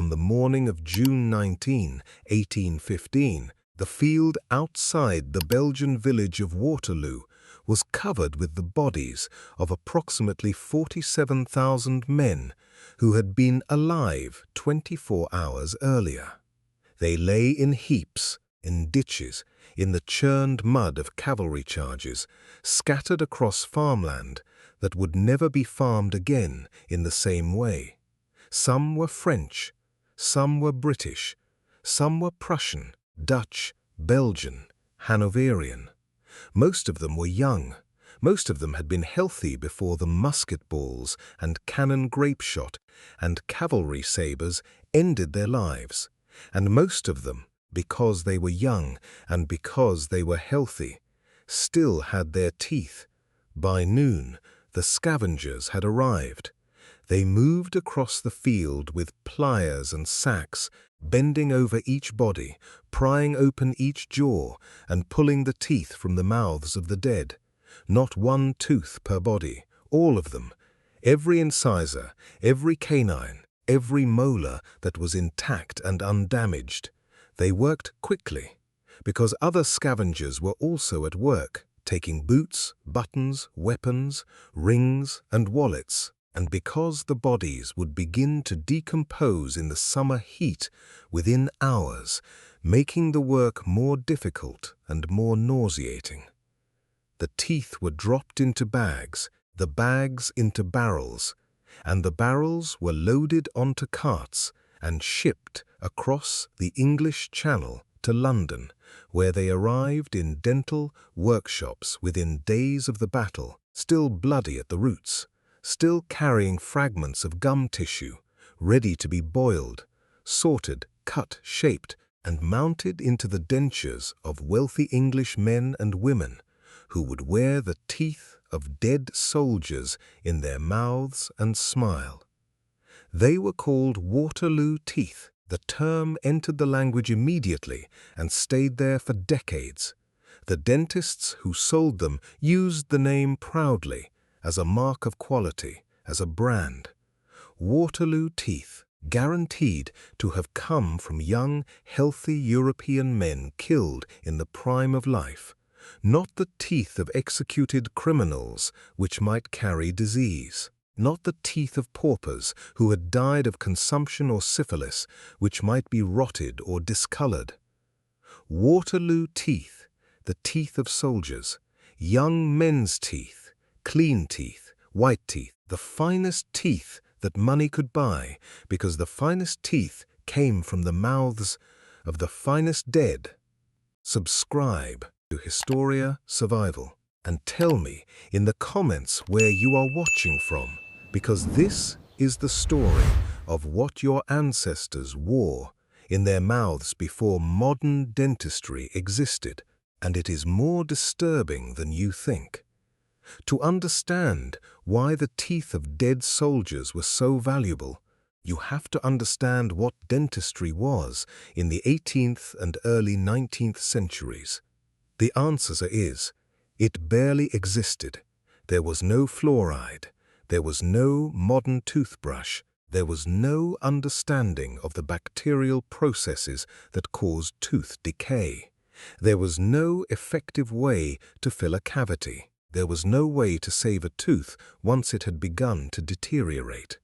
on the morning of June 19, 1815, the field outside the Belgian village of Waterloo was covered with the bodies of approximately 47,000 men who had been alive 24 hours earlier. They lay in heaps, in ditches, in the churned mud of cavalry charges, scattered across farmland that would never be farmed again in the same way. Some were French, some were British, some were Prussian, Dutch, Belgian, Hanoverian. Most of them were young. Most of them had been healthy before the musket balls and cannon grape shot and cavalry sabres ended their lives. And most of them, because they were young and because they were healthy, still had their teeth. By noon, the scavengers had arrived. They moved across the field with pliers and sacks, bending over each body, prying open each jaw, and pulling the teeth from the mouths of the dead. Not one tooth per body, all of them, every incisor, every canine, every molar that was intact and undamaged. They worked quickly, because other scavengers were also at work, taking boots, buttons, weapons, rings, and wallets, and because the bodies would begin to decompose in the summer heat within hours, making the work more difficult and more nauseating. The teeth were dropped into bags, the bags into barrels, and the barrels were loaded onto carts and shipped across the English Channel to London, where they arrived in dental workshops within days of the battle, still bloody at the roots, still carrying fragments of gum tissue, ready to be boiled, sorted, cut, shaped, and mounted into the dentures of wealthy English men and women who would wear the teeth of dead soldiers in their mouths and smile. They were called Waterloo Teeth. The term entered the language immediately and stayed there for decades. The dentists who sold them used the name proudly, as a mark of quality, as a brand. Waterloo Teeth, guaranteed to have come from young, healthy European men killed in the prime of life, not the teeth of executed criminals which might carry disease, not the teeth of paupers who had died of consumption or syphilis which might be rotted or discolored. Waterloo Teeth, the teeth of soldiers, young men's teeth, clean teeth, white teeth, the finest teeth that money could buy, because the finest teeth came from the mouths of the finest dead. Subscribe to Historia Survival and tell me in the comments where you are watching from, because this is the story of what your ancestors wore in their mouths before modern dentistry existed, and it is more disturbing than you think. To understand why the teeth of dead soldiers were so valuable, you have to understand what dentistry was in the 18th and early 19th centuries. The answer is, it barely existed. There was no fluoride. There was no modern toothbrush. There was no understanding of the bacterial processes that cause tooth decay. There was no effective way to fill a cavity. There was no way to save a tooth once it had begun to deteriorate.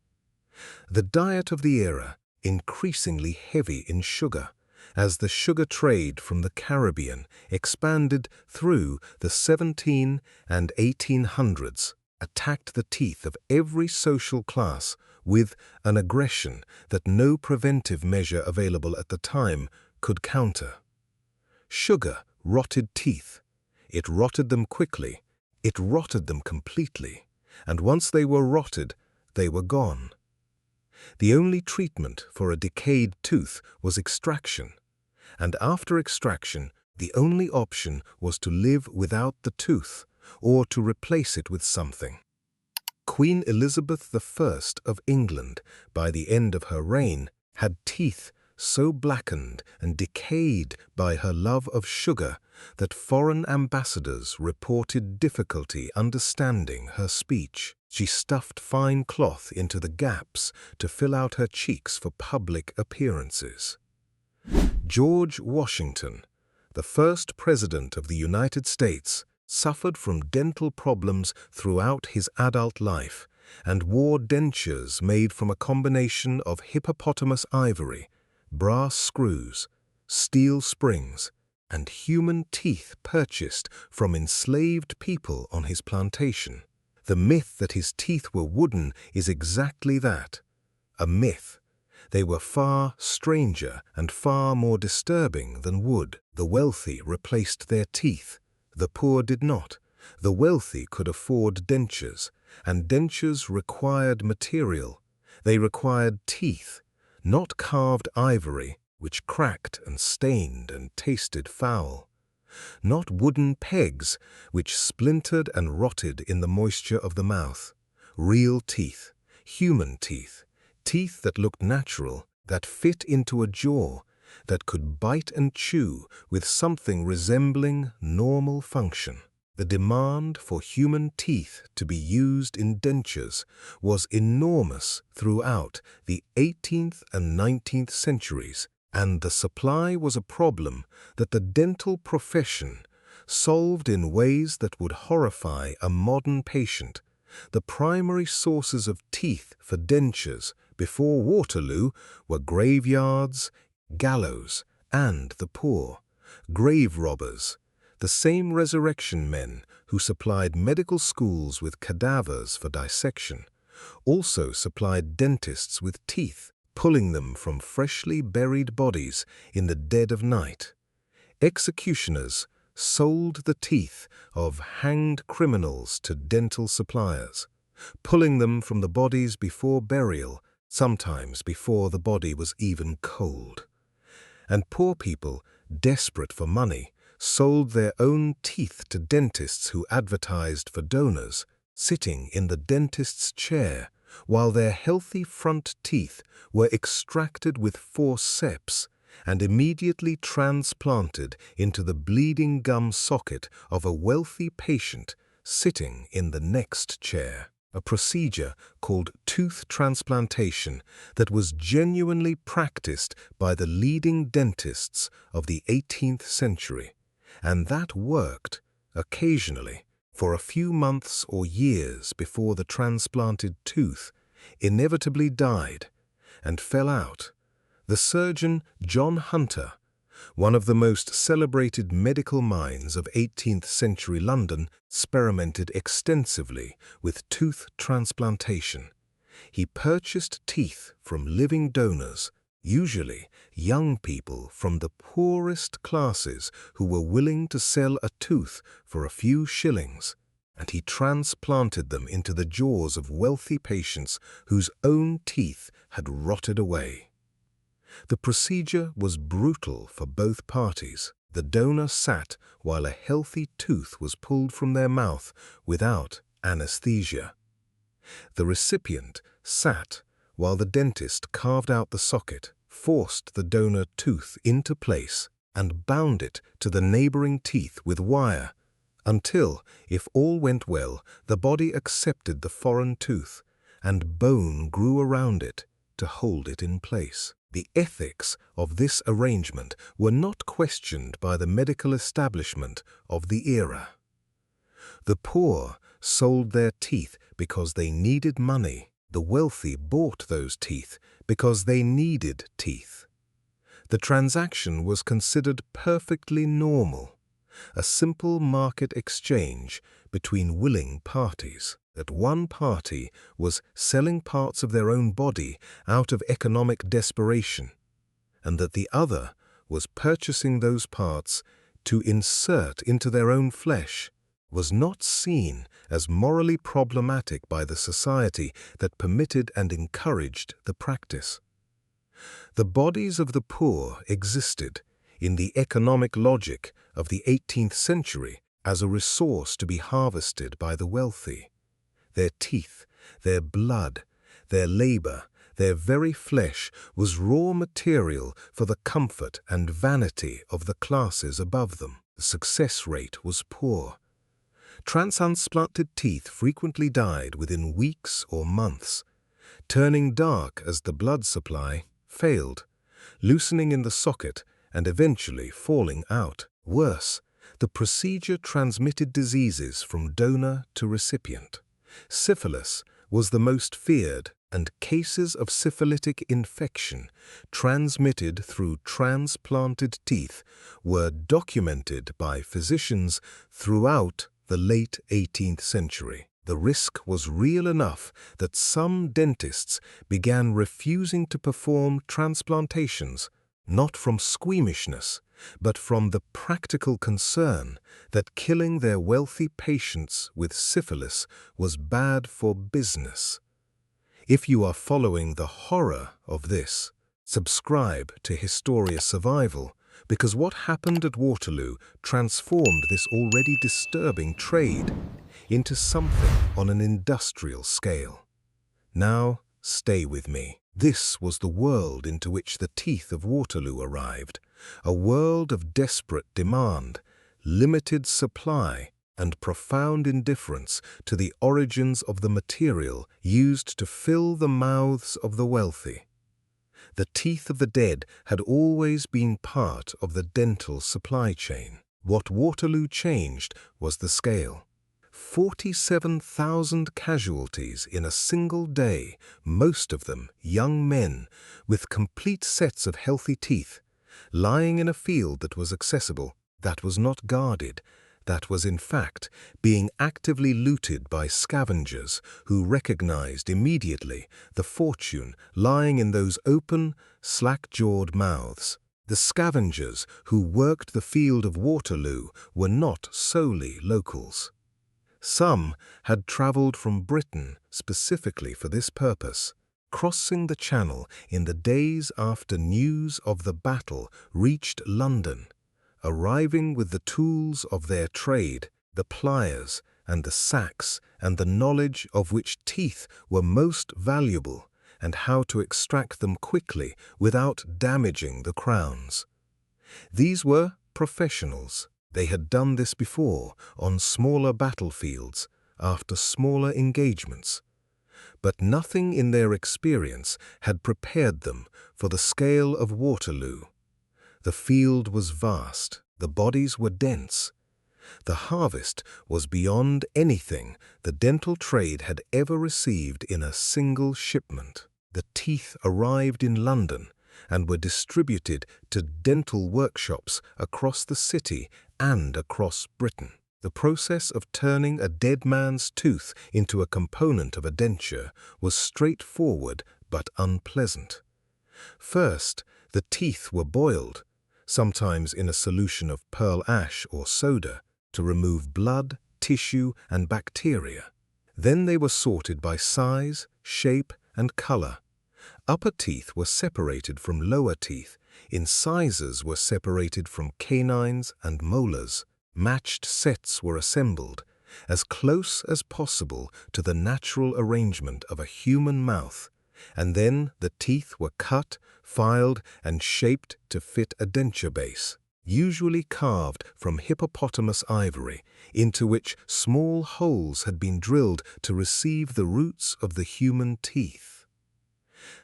The diet of the era, increasingly heavy in sugar, as the sugar trade from the Caribbean expanded through the 1700s and 1800s, attacked the teeth of every social class with an aggression that no preventive measure available at the time could counter. Sugar rotted teeth. It rotted them quickly. It rotted them completely. And once they were rotted, they were gone. The only treatment for a decayed tooth was extraction. And after extraction, the only option was to live without the tooth or to replace it with something. Queen Elizabeth I of England, by the end of her reign, had teeth so blackened and decayed by her love of sugar that foreign ambassadors reported difficulty understanding her speech. She stuffed fine cloth into the gaps to fill out her cheeks for public appearances. George Washington, the first President of the United States, suffered from dental problems throughout his adult life and wore dentures made from a combination of hippopotamus ivory, brass screws, steel springs, and human teeth purchased from enslaved people on his plantation. The myth that his teeth were wooden is exactly that, a myth. They were far stranger and far more disturbing than wood. The wealthy replaced their teeth. The poor did not. The wealthy could afford dentures, and dentures required material. They required teeth, not carved ivory, which cracked and stained and tasted foul. Not wooden pegs, which splintered and rotted in the moisture of the mouth. Real teeth, human teeth, teeth that looked natural, that fit into a jaw, that could bite and chew with something resembling normal function. The demand for human teeth to be used in dentures was enormous throughout the 18th and 19th centuries, and the supply was a problem that the dental profession solved in ways that would horrify a modern patient. The primary sources of teeth for dentures before Waterloo were graveyards, gallows, and the poor. Grave robbers, the same resurrection men who supplied medical schools with cadavers for dissection, also supplied dentists with teeth, pulling them from freshly buried bodies in the dead of night. Executioners sold the teeth of hanged criminals to dental suppliers, pulling them from the bodies before burial, sometimes before the body was even cold. And poor people, desperate for money, sold their own teeth to dentists who advertised for donors, sitting in the dentist's chair, while their healthy front teeth were extracted with forceps and immediately transplanted into the bleeding gum socket of a wealthy patient sitting in the next chair. A procedure called tooth transplantation that was genuinely practiced by the leading dentists of the 18th century, and that worked, occasionally, for a few months or years before the transplanted tooth inevitably died and fell out. The surgeon John Hunter, one of the most celebrated medical minds of 18th century London, experimented extensively with tooth transplantation. He purchased teeth from living donors, usually young people from the poorest classes who were willing to sell a tooth for a few shillings, and he transplanted them into the jaws of wealthy patients whose own teeth had rotted away. The procedure was brutal for both parties. The donor sat while a healthy tooth was pulled from their mouth without anesthesia. The recipient sat while the dentist carved out the socket, forced the donor tooth into place, and bound it to the neighboring teeth with wire, until, if all went well, the body accepted the foreign tooth, and bone grew around it to hold it in place. The ethics of this arrangement were not questioned by the medical establishment of the era. The poor sold their teeth because they needed money. The wealthy bought those teeth because they needed teeth. The transaction was considered perfectly normal, a simple market exchange between willing parties. That one party was selling parts of their own body out of economic desperation, and that the other was purchasing those parts to insert into their own flesh, was not seen as morally problematic by the society that permitted and encouraged the practice. The bodies of the poor existed, in the economic logic of the 18th century, as a resource to be harvested by the wealthy. Their teeth, their blood, their labor, Their very flesh was raw material for the comfort and vanity of the classes above them. The success rate was poor. Transplanted teeth frequently died within weeks or months, turning dark as the blood supply failed, loosening in the socket and eventually falling out. Worse, the procedure transmitted diseases from donor to recipient. Syphilis was the most feared, and cases of syphilitic infection transmitted through transplanted teeth were documented by physicians throughout the late 18th century. The risk was real enough that some dentists began refusing to perform transplantations, not from squeamishness, but from the practical concern that killing their wealthy patients with syphilis was bad for business. If you are following the horror of this, subscribe to Historia Survival, because what happened at Waterloo transformed this already disturbing trade into something on an industrial scale. Now, stay with me. This was the world into which the teeth of Waterloo arrived, a world of desperate demand, limited supply, and profound indifference to the origins of the material used to fill the mouths of the wealthy. The teeth of the dead had always been part of the dental supply chain. What Waterloo changed was the scale. 47,000 casualties in a single day, most of them young men with complete sets of healthy teeth, lying in a field that was accessible, that was not guarded, that was in fact being actively looted by scavengers who recognized immediately the fortune lying in those open, slack-jawed mouths. The scavengers who worked the field of Waterloo were not solely locals. Some had travelled from Britain specifically for this purpose, crossing the Channel in the days after news of the battle reached London, arriving with the tools of their trade, the pliers and the sacks, and the knowledge of which teeth were most valuable and how to extract them quickly without damaging the crowns. These were professionals. They had done this before on smaller battlefields, after smaller engagements. But nothing in their experience had prepared them for the scale of Waterloo. The field was vast, the bodies were dense. The harvest was beyond anything the dental trade had ever received in a single shipment. The teeth arrived in London and were distributed to dental workshops across the city and across Britain. The process of turning a dead man's tooth into a component of a denture was straightforward but unpleasant. First, the teeth were boiled, sometimes in a solution of pearl ash or soda, to remove blood, tissue, and bacteria. Then they were sorted by size, shape, and color. Upper teeth were separated from lower teeth, incisors were separated from canines and molars. Matched sets were assembled, as close as possible to the natural arrangement of a human mouth, and then the teeth were cut, filed, and shaped to fit a denture base, usually carved from hippopotamus ivory, into which small holes had been drilled to receive the roots of the human teeth.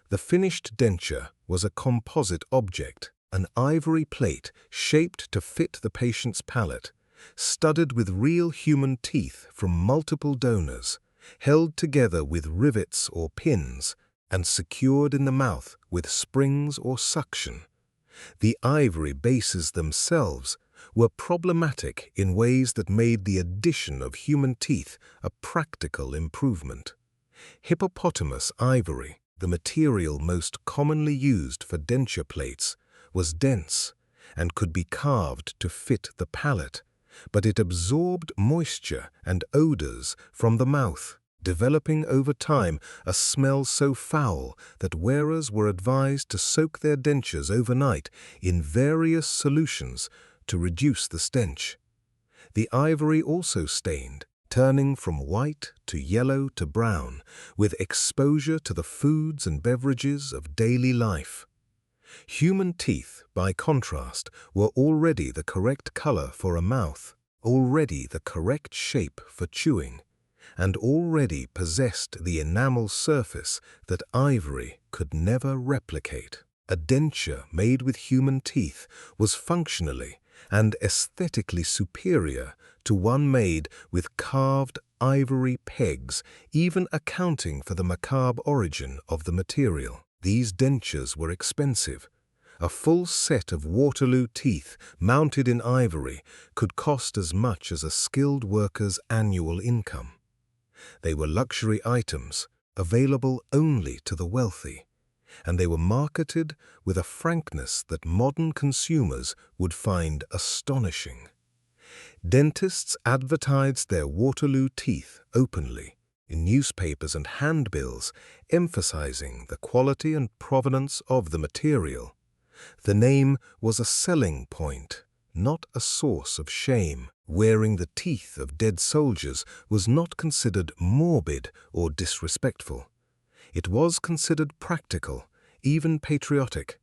The finished denture was a composite object, an ivory plate shaped to fit the patient's palate, studded with real human teeth from multiple donors, held together with rivets or pins, and secured in the mouth with springs or suction. The ivory bases themselves were problematic in ways that made the addition of human teeth a practical improvement. Hippopotamus ivory, the material most commonly used for denture plates, was dense and could be carved to fit the palate, but it absorbed moisture and odors from the mouth, developing over time a smell so foul that wearers were advised to soak their dentures overnight in various solutions to reduce the stench. The ivory also stained, turning from white to yellow to brown, with exposure to the foods and beverages of daily life. Human teeth, by contrast, were already the correct color for a mouth, already the correct shape for chewing, and already possessed the enamel surface that ivory could never replicate. A denture made with human teeth was functionally and aesthetically superior to one made with carved ivory pegs, even accounting for the macabre origin of the material. These dentures were expensive. A full set of Waterloo teeth mounted in ivory could cost as much as a skilled worker's annual income. They were luxury items, available only to the wealthy, and they were marketed with a frankness that modern consumers would find astonishing. Dentists advertised their Waterloo teeth openly in newspapers and handbills, emphasizing the quality and provenance of the material. The name was a selling point, not a source of shame. Wearing the teeth of dead soldiers was not considered morbid or disrespectful. It was considered practical, even patriotic.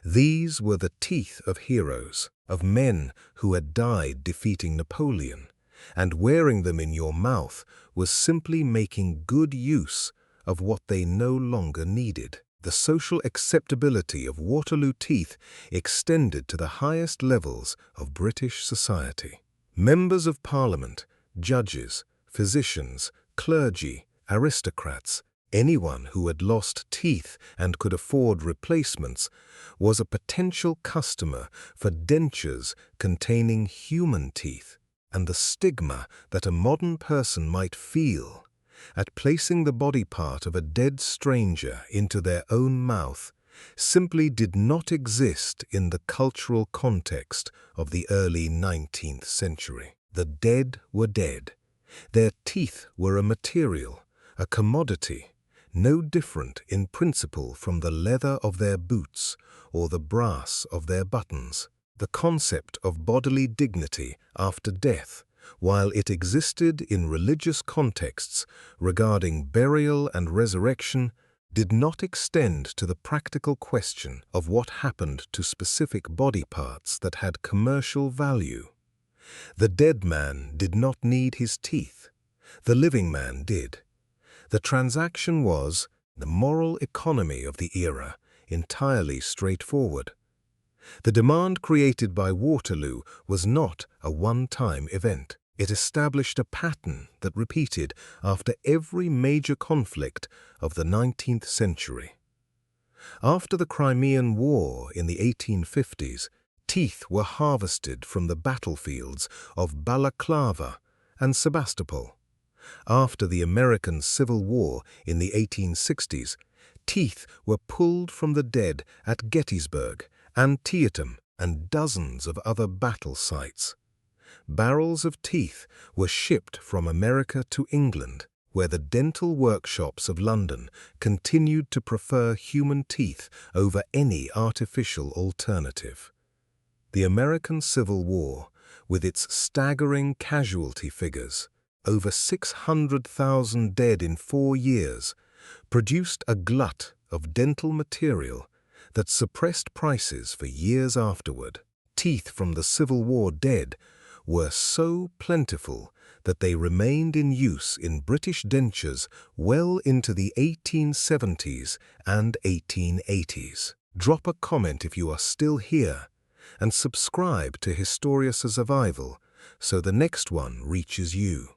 These were the teeth of heroes, of men who had died defeating Napoleon, and wearing them in your mouth was simply making good use of what they no longer needed. The social acceptability of Waterloo teeth extended to the highest levels of British society. Members of Parliament, judges, physicians, clergy, aristocrats, anyone who had lost teeth and could afford replacements was a potential customer for dentures containing human teeth, and the stigma that a modern person might feel at placing the body part of a dead stranger into their own mouth simply did not exist in the cultural context of the early 19th century. The dead were dead. Their teeth were a material, a commodity, no different in principle from the leather of their boots or the brass of their buttons. The concept of bodily dignity after death, while it existed in religious contexts regarding burial and resurrection, did not extend to the practical question of what happened to specific body parts that had commercial value. The dead man did not need his teeth. The living man did. The transaction was, the moral economy of the era, entirely straightforward. The demand created by Waterloo was not a one-time event. It established a pattern that repeated after every major conflict of the 19th century. After the Crimean War in the 1850s, teeth were harvested from the battlefields of Balaclava and Sebastopol. After the American Civil War in the 1860s, teeth were pulled from the dead at Gettysburg, Antietam, and dozens of other battle sites. Barrels of teeth were shipped from America to England, where the dental workshops of London continued to prefer human teeth over any artificial alternative. The American Civil War, with its staggering casualty figures, over 600,000 dead in 4 years, produced a glut of dental material that suppressed prices for years afterward. Teeth from the Civil War dead were so plentiful that they remained in use in British dentures well into the 1870s and 1880s. Drop a comment if you are still here, and subscribe to Historia Survival so the next one reaches you.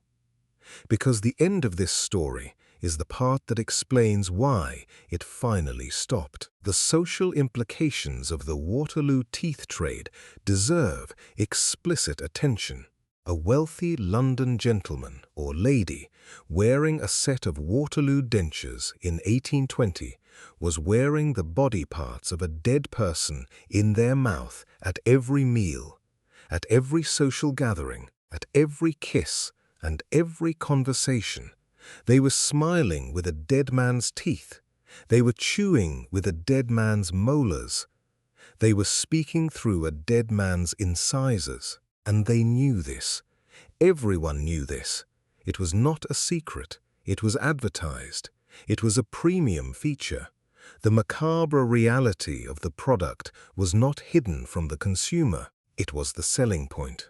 Because the end of this story is the part that explains why it finally stopped. The social implications of the Waterloo teeth trade deserve explicit attention. A wealthy London gentleman or lady wearing a set of Waterloo dentures in 1820 was wearing the body parts of a dead person in their mouth at every meal, at every social gathering, at every kiss, and every conversation. They were smiling with a dead man's teeth. They were chewing with a dead man's molars. They were speaking through a dead man's incisors. And they knew this. Everyone knew this. It was not a secret. It was advertised. It was a premium feature. The macabre reality of the product was not hidden from the consumer. It was the selling point.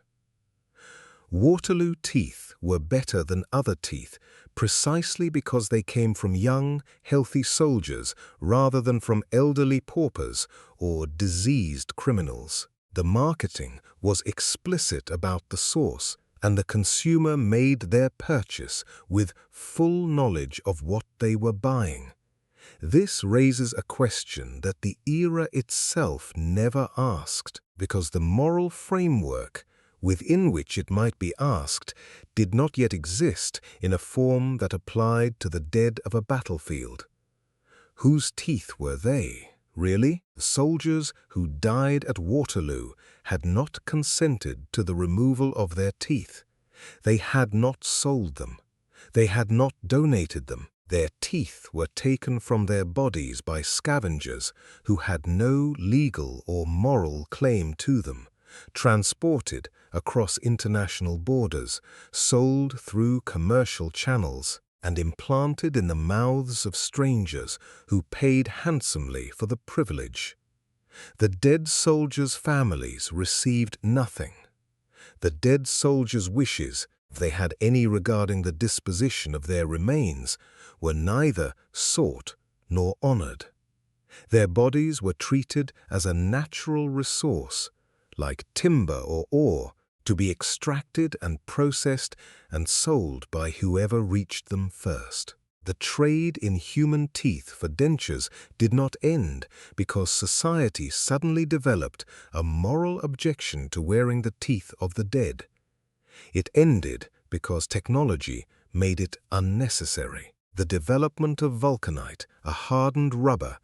Waterloo teeth were better than other teeth precisely because they came from young, healthy soldiers rather than from elderly paupers or diseased criminals. The marketing was explicit about the source, and the consumer made their purchase with full knowledge of what they were buying. This raises a question that the era itself never asked, because the moral framework within which it might be asked did not yet exist in a form that applied to the dead of a battlefield. Whose teeth were they, really? The soldiers who died at Waterloo had not consented to the removal of their teeth. They had not sold them. They had not donated them. Their teeth were taken from their bodies by scavengers who had no legal or moral claim to them, transported across international borders, sold through commercial channels, and implanted in the mouths of strangers who paid handsomely for the privilege. The dead soldiers' families received nothing. The dead soldiers' wishes, if they had any regarding the disposition of their remains, were neither sought nor honored. Their bodies were treated as a natural resource, like timber or ore, to be extracted and processed and sold by whoever reached them first. The trade in human teeth for dentures did not end because society suddenly developed a moral objection to wearing the teeth of the dead. It ended because technology made it unnecessary. The development of Vulcanite, a hardened rubber,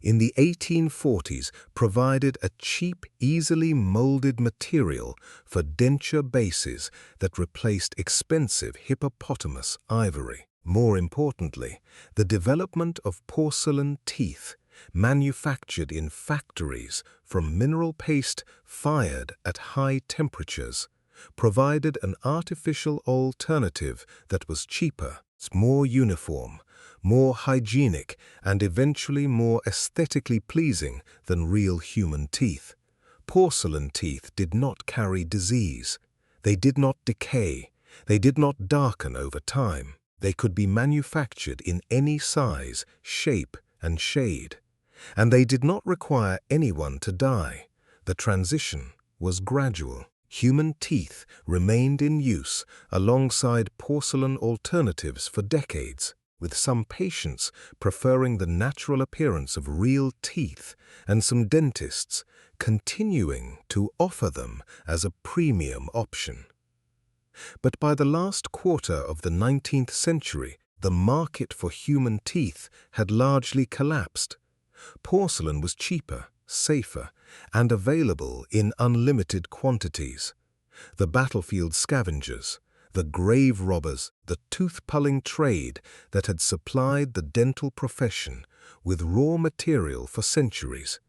in the 1840s provided a cheap, easily molded material for denture bases that replaced expensive hippopotamus ivory. More importantly, the development of porcelain teeth, manufactured in factories from mineral paste fired at high temperatures, provided an artificial alternative that was cheaper, more uniform, more hygienic, and eventually more aesthetically pleasing than real human teeth. Porcelain teeth did not carry disease. They did not decay. They did not darken over time. They could be manufactured in any size, shape, and shade. And they did not require anyone to die. The transition was gradual. Human teeth remained in use alongside porcelain alternatives for decades, with some patients preferring the natural appearance of real teeth and some dentists continuing to offer them as a premium option. But by the last quarter of the 19th century, the market for human teeth had largely collapsed. Porcelain was cheaper, safer, and available in unlimited quantities. The battlefield scavengers, the grave robbers, the tooth-pulling trade that had supplied the dental profession with raw material for centuries,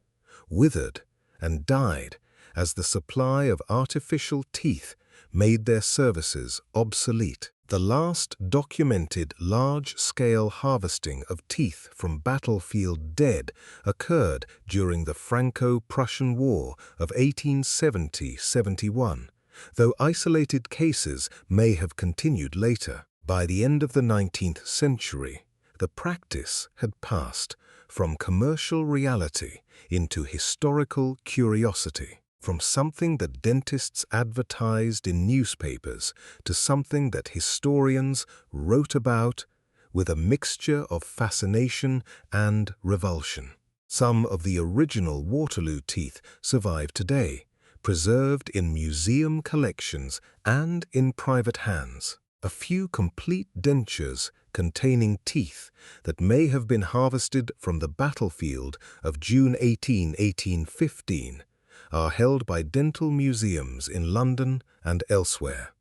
withered and died as the supply of artificial teeth made their services obsolete. The last documented large-scale harvesting of teeth from battlefield dead occurred during the Franco-Prussian War of 1870–71, though isolated cases may have continued later. By the end of the 19th century, the practice had passed from commercial reality into historical curiosity. From something that dentists advertised in newspapers to something that historians wrote about with a mixture of fascination and revulsion. Some of the original Waterloo teeth survive today, preserved in museum collections and in private hands. A few complete dentures containing teeth that may have been harvested from the battlefield of June 18, 1815, are held by dental museums in London and elsewhere.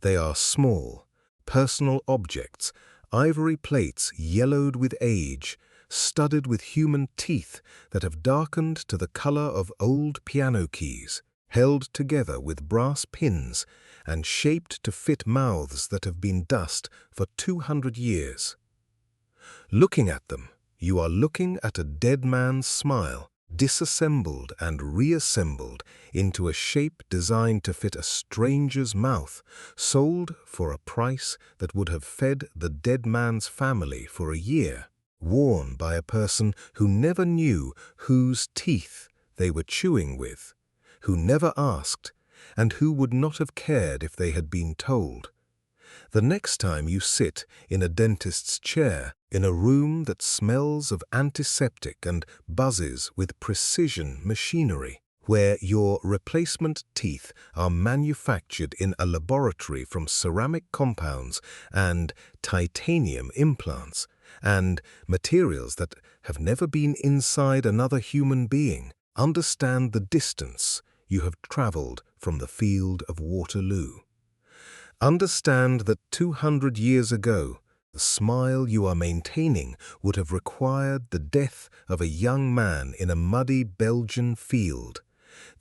They are small, personal objects, ivory plates yellowed with age, studded with human teeth that have darkened to the color of old piano keys, held together with brass pins and shaped to fit mouths that have been dust for 200 years. Looking at them, you are looking at a dead man's smile, disassembled and reassembled into a shape designed to fit a stranger's mouth, sold for a price that would have fed the dead man's family for a year, worn by a person who never knew whose teeth they were chewing with, who never asked, and who would not have cared if they had been told. The next time you sit in a dentist's chair in a room that smells of antiseptic and buzzes with precision machinery, where your replacement teeth are manufactured in a laboratory from ceramic compounds and titanium implants, and materials that have never been inside another human being, understand the distance you have traveled from the field of Waterloo. Understand that 200 years ago, the smile you are maintaining would have required the death of a young man in a muddy Belgian field,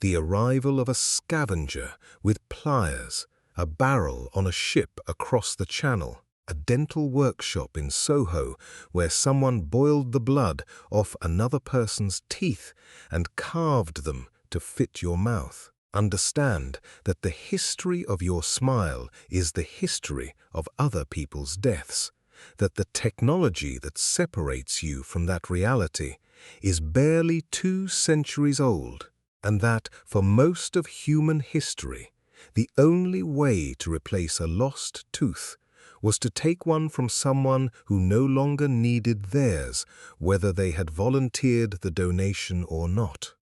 the arrival of a scavenger with pliers, a barrel on a ship across the channel, a dental workshop in Soho where someone boiled the blood off another person's teeth and carved them to fit your mouth. Understand that the history of your smile is the history of other people's deaths, that the technology that separates you from that reality is barely 2 centuries old, and that for most of human history, the only way to replace a lost tooth was to take one from someone who no longer needed theirs, whether they had volunteered the donation or not.